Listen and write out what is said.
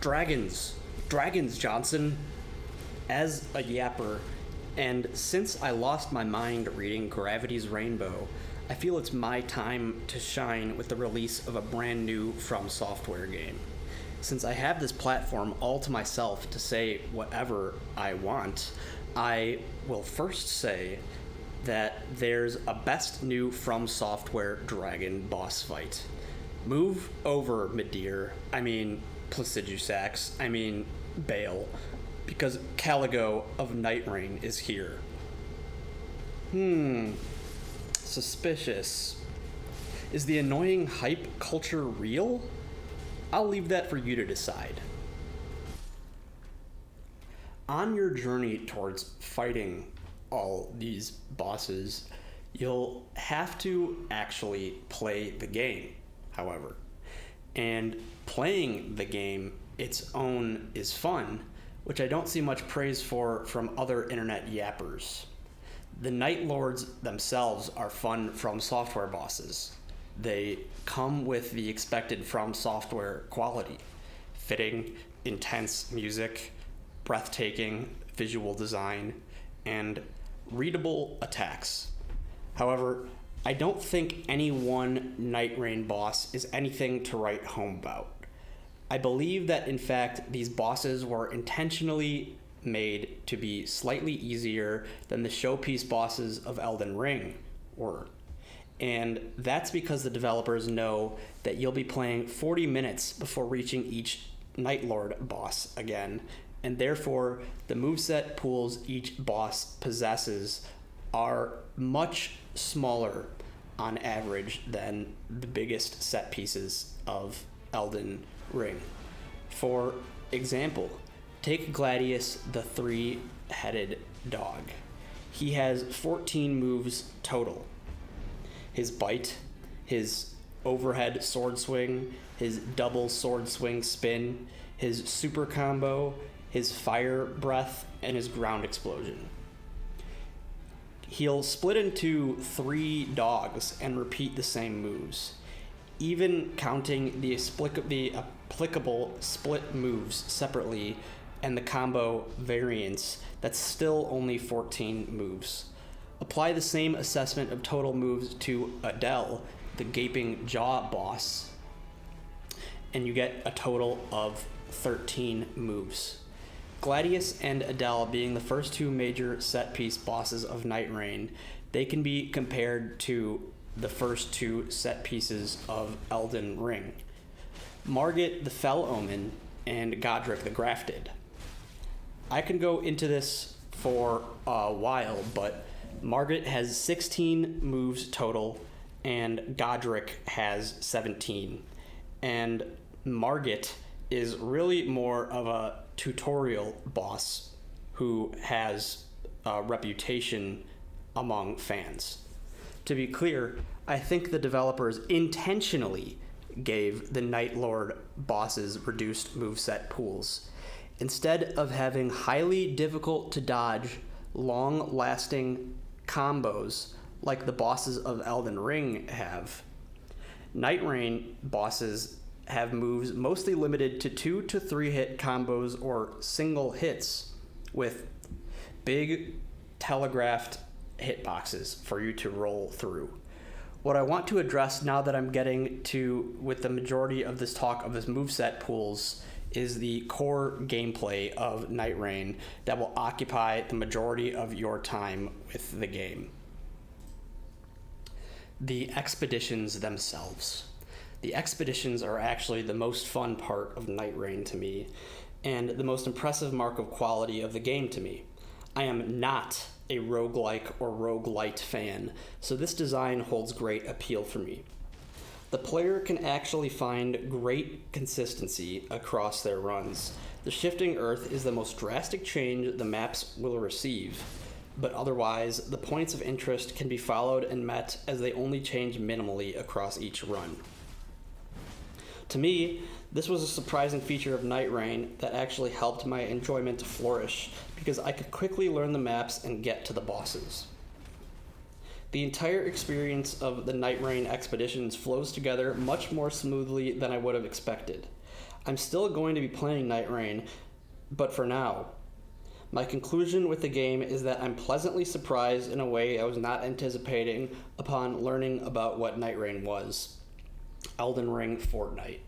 Dragons, Johnson. As a yapper, and since I lost my mind reading Gravity's Rainbow, I feel it's my time to shine with the release of a brand new From Software game. Since I have this platform all to myself to say whatever I want, I will first say that there's a best new From Software dragon boss fight. Move over, Midir. I mean, Placidusax. I mean, Bale. Because Caligo of Nightreign is here. Suspicious. Is the annoying hype culture real? I'll leave that for you to decide. On your journey towards fighting all these bosses, you'll have to actually play the game, however. And playing the game its own is fun, which I don't see much praise for from other internet yappers. The Night Lords themselves are fun From Software bosses. They come with the expected From Software quality: fitting, intense music, breathtaking visual design, and readable attacks. However, I don't think any one Nightreign boss is anything to write home about. I believe that, in fact, these bosses were intentionally made to be slightly easier than the showpiece bosses of Elden Ring were. And that's because the developers know that you'll be playing 40 minutes before reaching each Night Lord boss again, and therefore the moveset pools each boss possesses are much smaller on average than the biggest set pieces of Elden Ring. For example, take Gladius the three-headed dog. He has 14 moves total. His bite, his overhead sword swing, his double sword swing spin, his super combo, his fire breath, and his ground explosion. He'll split into 3 dogs and repeat the same moves. Even counting the applicable split moves separately and the combo variants, that's still only 14 moves. Apply the same assessment of total moves to Adele, the Gaping Jaw boss, and you get a total of 13 moves. Gladius and Adele being the first 2 major set-piece bosses of Nightreign, they can be compared to the first 2 set pieces of Elden Ring: Margit the Fell Omen and Godric the Grafted. I can go into this for a while, but Margit has 16 moves total and Godric has 17. And Margit is really more of a tutorial boss who has a reputation among fans. To be clear, I think the developers intentionally gave the Night Lord bosses reduced moveset pools. Instead of having highly difficult to dodge, long-lasting combos like the bosses of Elden Ring have, Nightreign bosses have moves mostly limited to 2 to 3 hit combos or single hits with big telegraphed hitboxes for you to roll through. What I want to address now that I'm getting to with the majority of this talk of this moveset pools is the core gameplay of Nightreign that will occupy the majority of your time with the game. The expeditions themselves. The expeditions are actually the most fun part of Nightreign to me, and the most impressive mark of quality of the game to me. I am not a roguelike or roguelite fan, so this design holds great appeal for me. The player can actually find great consistency across their runs. The shifting earth is the most drastic change the maps will receive, but otherwise, the points of interest can be followed and met as they only change minimally across each run. To me, this was a surprising feature of Nightreign that actually helped my enjoyment to flourish, because I could quickly learn the maps and get to the bosses. The entire experience of the Nightreign expeditions flows together much more smoothly than I would have expected. I'm still going to be playing Nightreign, but for now. My conclusion with the game is that I'm pleasantly surprised in a way I was not anticipating upon learning about what Nightreign was. Elden Ring Fortnite.